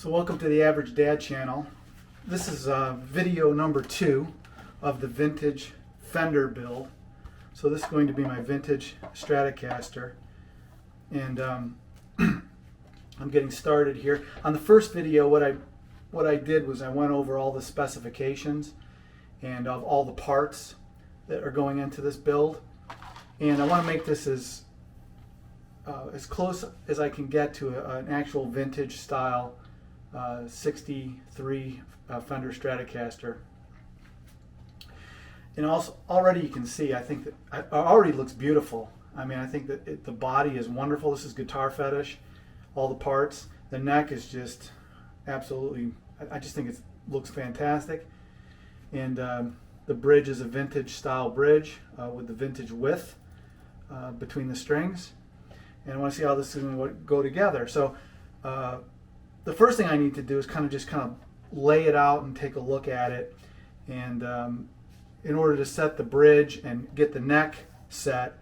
So welcome to the Average Dad channel. This is video number 2 of the vintage fender build. So this is going to be my vintage Stratocaster, and I'm getting started here. On the first video, what I did was I went over all the specifications and of all the parts that are going into this build, and I want to make this as close as I can get to an actual vintage style 63 Fender Stratocaster. And also, already you can see, I think that it already looks beautiful. I mean, I think that the body is wonderful. This is Guitar Fetish, all the parts. The neck is just absolutely, I just think it looks fantastic. And the bridge is a vintage style bridge with the vintage width between the strings. And I want to see how this is going to go together. So the first thing I need to do is kind of lay it out and take a look at it. And in order to set the bridge and get the neck set,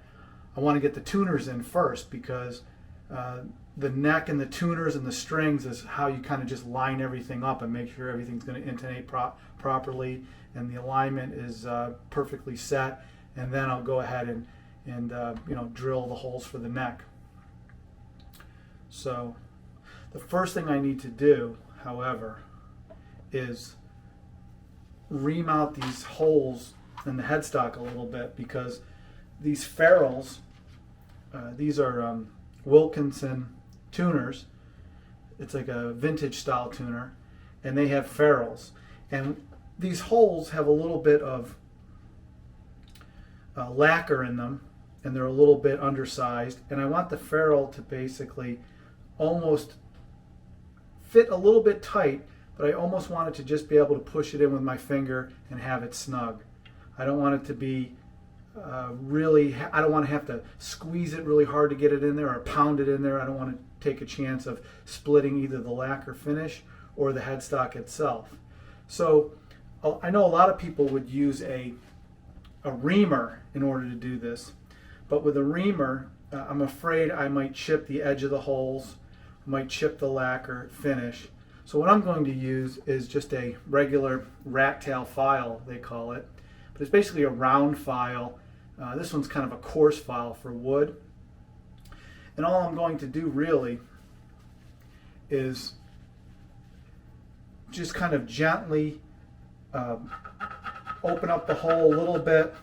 I want to get the tuners in first, because the neck and the tuners and the strings is how you kind of just line everything up and make sure everything's going to intonate properly and the alignment is perfectly set. And then I'll go ahead and drill the holes for the neck. So the first thing I need to do, however, is remount these holes in the headstock a little bit, because these ferrules, these are Wilkinson tuners. It's like a vintage style tuner, and they have ferrules. And these holes have a little bit of lacquer in them, and they're a little bit undersized. And I want the ferrule to basically almost fit a little bit tight, but I almost want it to just be able to push it in with my finger and have it snug. I don't want it to be I don't want to have to squeeze it really hard to get it in there or pound it in there. I don't want to take a chance of splitting either the lacquer finish or the headstock itself. So I know a lot of people would use a reamer in order to do this, but with a reamer, I'm afraid I might chip the edge of the holes, I might chip the lacquer finish. So what I'm going to use is just a regular rat tail file, they call it. But it's basically a round file. This one's kind of a coarse file for wood. And all I'm going to do really is just kind of gently open up the hole a little bit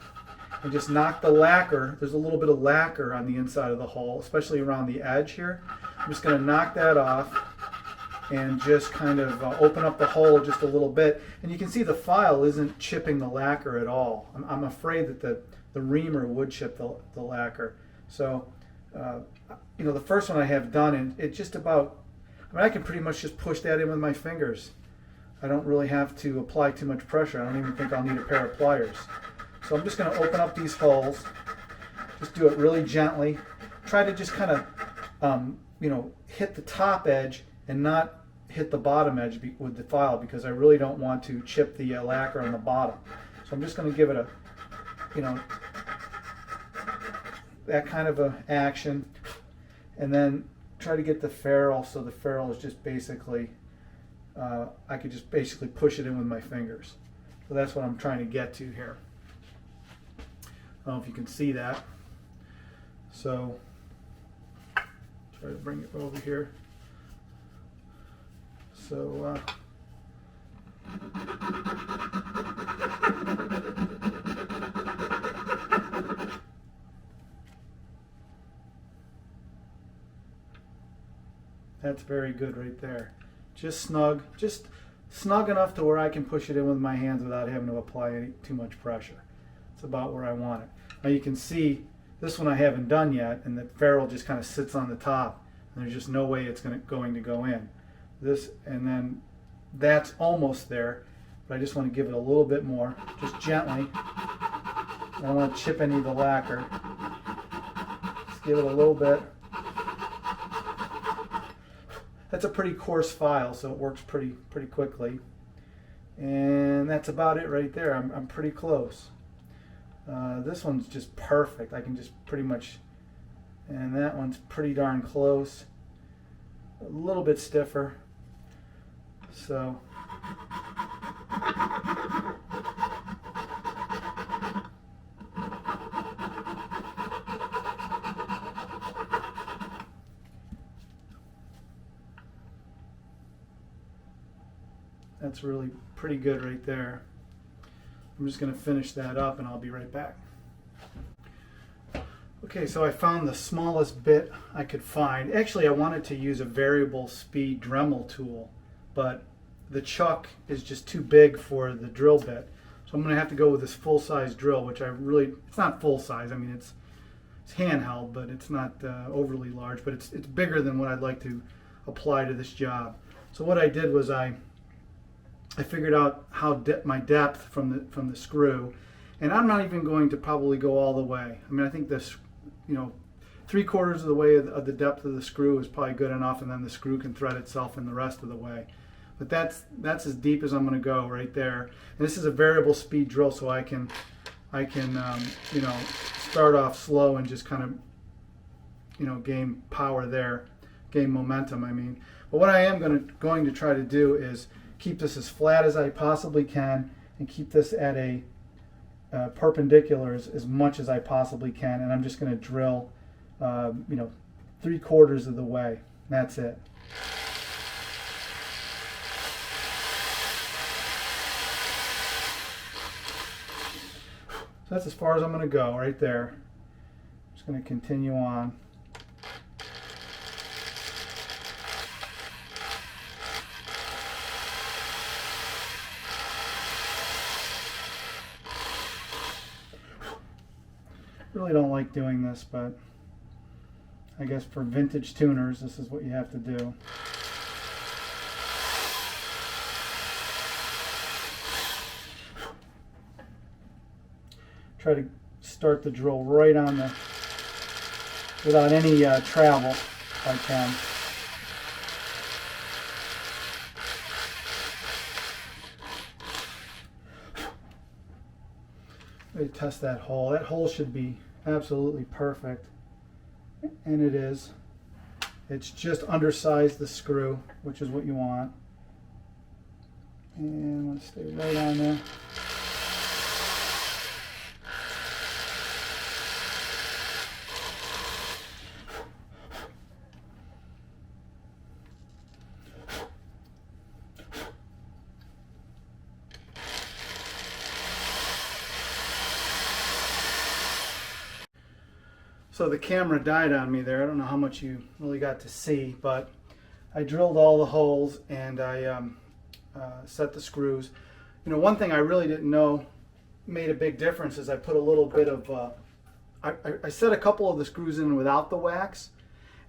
and just knock the lacquer. There's a little bit of lacquer on the inside of the hole, especially around the edge here. I'm just going to knock that off and just kind of open up the hole just a little bit. And you can see the file isn't chipping the lacquer at all. I'm afraid that the reamer would chip the lacquer. So, the first one I have done, and it just about, I can pretty much just push that in with my fingers. I don't really have to apply too much pressure. I don't even think I'll need a pair of pliers. So I'm just going to open up these holes, just do it really gently. Try to just kind of, hit the top edge and not hit the bottom edge with the file, because I really don't want to chip the lacquer on the bottom. So I'm just going to give it a, that kind of a action, and then try to get the ferrule, so the ferrule is just basically, I could just basically push it in with my fingers. So that's what I'm trying to get to here. I don't know if you can see that. So try to bring it over here. So that's very good right there. Just snug enough to where I can push it in with my hands without having to apply too much pressure. It's about where I want it. Now you can see this one I haven't done yet, and the ferrule just kind of sits on the top, and there's just no way it's going to go in. This, and then that's almost there, but I just want to give it a little bit more, just gently. I don't want to chip any of the lacquer. Just give it a little bit. That's a pretty coarse file, so it works pretty quickly. And that's about it right there. I'm pretty close. This one's just perfect. I can just pretty much, and that one's pretty darn close. A little bit stiffer. So that's really pretty good right there. I'm just going to finish that up and I'll be right back. Okay, so I found the smallest bit I could find. Actually, I wanted to use a variable speed Dremel tool, but the chuck is just too big for the drill bit. So I'm going to have to go with this full-size drill, which it's not full-size. I mean, it's handheld, but it's not overly large, but it's bigger than what I'd like to apply to this job. So what I did was I figured out how my depth from the screw, and I'm not even going to probably go all the way. I mean, I think this, 3/4 of the way of the depth of the screw is probably good enough, and then the screw can thread itself in the rest of the way. But that's as deep as I'm going to go right there. And this is a variable speed drill, so I can start off slow and just kind of gain power there, gain momentum. I mean, but what I am going to try to do is keep this as flat as I possibly can, and keep this at a perpendicular as much as I possibly can. And I'm just going to drill, 3/4 of the way. That's it. So that's as far as I'm going to go right there. I'm just going to continue on. Really don't like doing this, but I guess for vintage tuners, this is what you have to do. Try to start the drill right on without any travel if I can. Let me test that hole. That hole should be absolutely perfect, and it is. It's just undersized the screw, which is what you want. And I'm going to stay right on there. So the camera died on me there. I don't know how much you really got to see, but I drilled all the holes and I set the screws. One thing I really didn't know made a big difference is I put a little bit of, I set a couple of the screws in without the wax,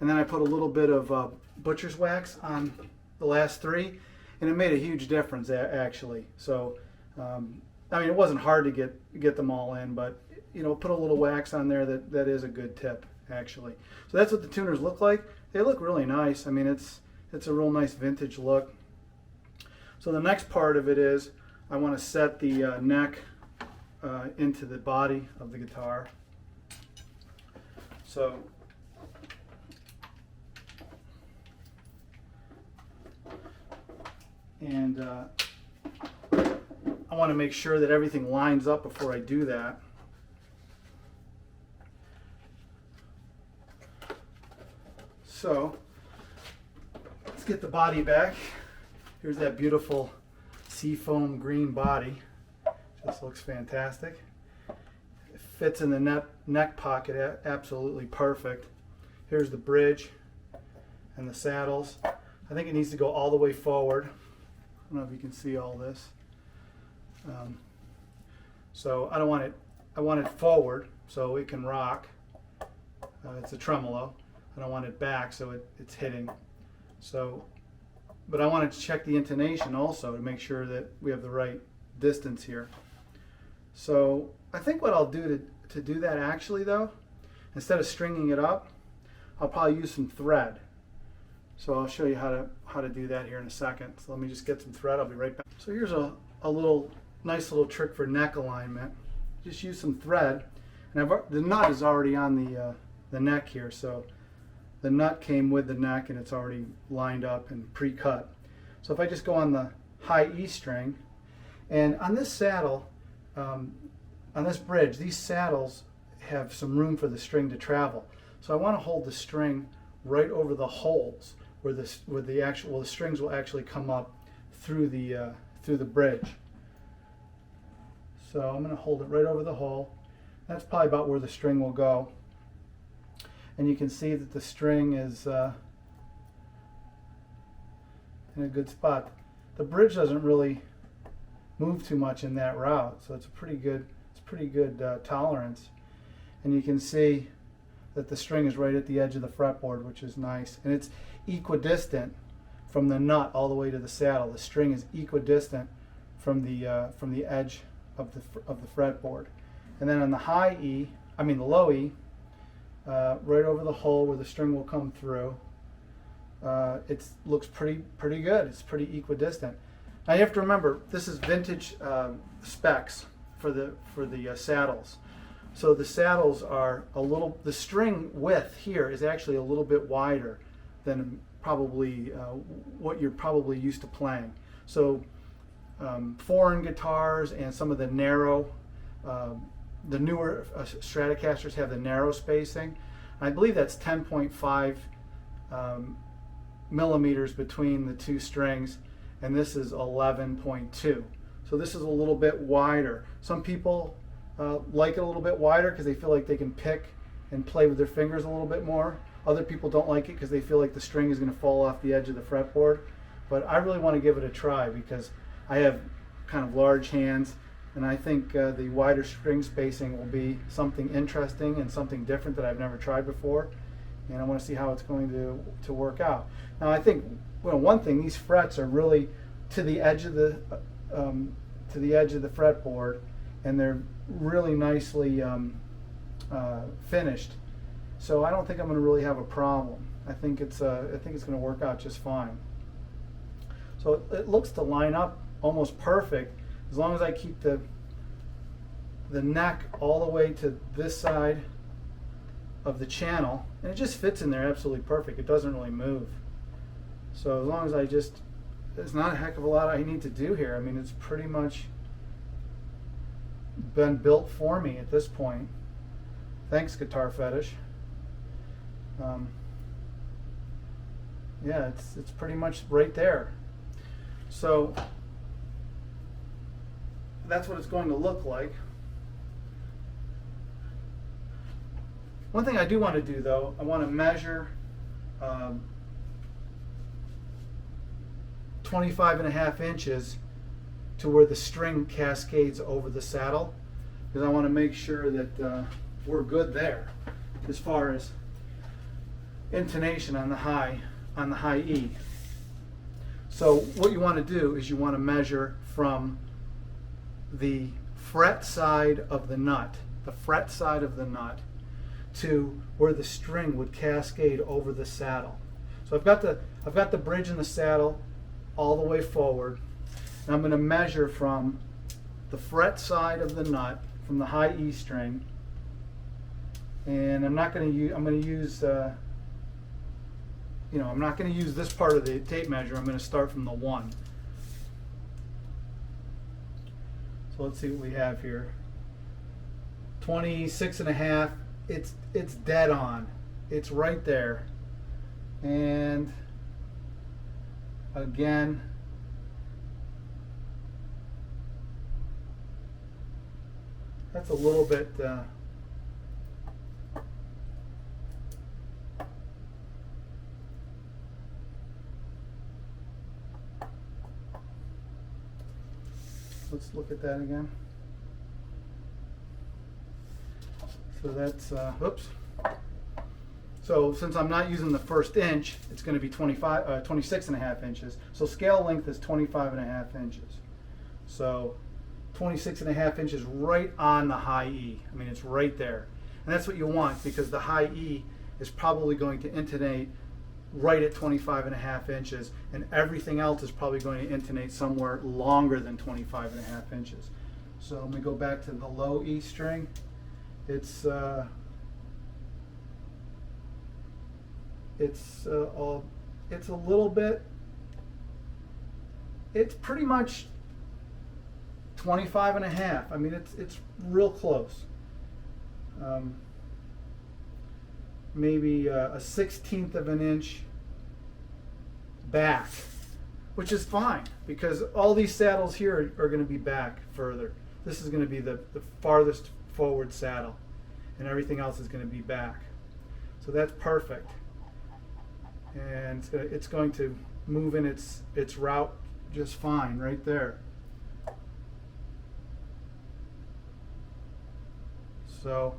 and then I put a little bit of butcher's wax on the last 3, and it made a huge difference actually. So, I mean, it wasn't hard to get them all in, but put a little wax on there. That is a good tip, actually. So that's what the tuners look like. They look really nice. I mean, it's a real nice vintage look. So the next part of it is I want to set the neck into the body of the guitar. So I want to make sure that everything lines up before I do that. So let's get the body back. Here's that beautiful seafoam green body. Just looks fantastic. It fits in the neck pocket absolutely perfect. Here's the bridge and the saddles. I think it needs to go all the way forward. I don't know if you can see all this. So I want it forward so it can rock. It's a tremolo. I don't want it back so it's hitting. So, but I wanted to check the intonation also to make sure that we have the right distance here. So I think what I'll do to do that actually though, instead of stringing it up, I'll probably use some thread. So I'll show you how to do that here in a second. So let me just get some thread. I'll be right back. So here's a nice little trick for neck alignment. Just use some thread, and the nut is already on the neck here. So the nut came with the neck and it's already lined up and pre-cut. So if I just go on the high E string, and on this saddle, on this bridge, these saddles have some room for the string to travel. So I want to hold the string right over the holes where the strings will actually come up through the bridge. So I'm going to hold it right over the hole. That's probably about where the string will go. And you can see that the string is in a good spot. The bridge doesn't really move too much in that route, so it's pretty good tolerance. And you can see that the string is right at the edge of the fretboard, which is nice. And it's equidistant from the nut all the way to the saddle. The string is equidistant from the edge of the fretboard. And then on the the low E, right over the hole where the string will come through, it looks pretty good. It's pretty equidistant. Now you have to remember, this is vintage specs for the saddles. So the saddles are the string width here is actually a little bit wider than probably what you're probably used to playing. So foreign guitars and some of the narrow, the newer Stratocasters have the narrow spacing. I believe that's 10.5 millimeters between the two strings, and this is 11.2. So this is a little bit wider. Some people like it a little bit wider because they feel like they can pick and play with their fingers a little bit more. Other people don't like it because they feel like the string is going to fall off the edge of the fretboard. But I really want to give it a try because I have kind of large hands, and I think the wider string spacing will be something interesting and something different that I've never tried before, and I want to see how it's going to work out. Now I think, well, one thing, these frets are really to the edge of the fretboard, and they're really nicely finished. So I don't think I'm going to really have a problem. I think it's going to work out just fine. So it looks to line up almost perfect as long as I keep the neck all the way to this side of the channel, and it just fits in there absolutely perfect. It doesn't really move. So as long as there's not a heck of a lot I need to do here. I mean, it's pretty much been built for me at this point. Thanks, Guitar Fetish. Yeah, it's pretty much right there. So that's what it's going to look like. One thing I do want to do, though, I want to measure 25.5 inches to where the string cascades over the saddle, because I want to make sure that we're good there as far as intonation on the high E. So what you want to do is you want to measure from the fret side of the nut, to where the string would cascade over the saddle. So I've got the bridge in the saddle all the way forward, and I'm going to measure from the fret side of the nut, from the high E string, and I'm going to use I'm not going to use this part of the tape measure. I'm going to start from the 1. So let's see what we have here. 26.5. It's dead on. It's right there. And again, that's a little bit let's look at that again. So that's, oops. So since I'm not using the first inch, it's going to be 26.5 inches. So scale length is 25.5 inches. So 26.5 inches right on the high E. I mean, it's right there. And that's what you want, because the high E is probably going to intonate right at 25.5 inches, and everything else is probably going to intonate somewhere longer than 25.5 inches. So let me go back to the low E string. It's a little bit it's pretty much 25 and a half. I mean, it's real close. Maybe a 1/16 of an inch back, which is fine because all these saddles here are going to be back further. This is going to be the farthest forward saddle, and everything else is going to be back. So that's perfect, and it's going to move in its route just fine right there. So,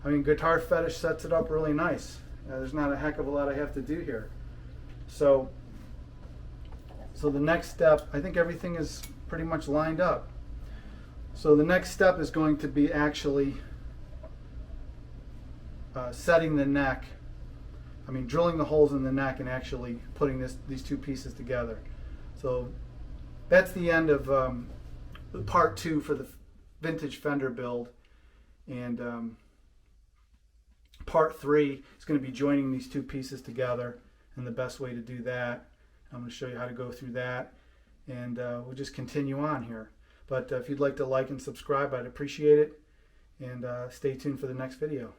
I mean, Guitar Fetish sets it up really nice. There's not a heck of a lot I have to do here. So the next step, I think everything is pretty much lined up. So the next step is going to be actually setting the neck. I mean, drilling the holes in the neck and actually putting these two pieces together. So that's the end of part 2 for the vintage Fender build. And part 3 is going to be joining these two pieces together, and the best way to do that. I'm going to show you how to go through that, and we'll just continue on here. But if you'd like to like and subscribe, I'd appreciate it, and stay tuned for the next video.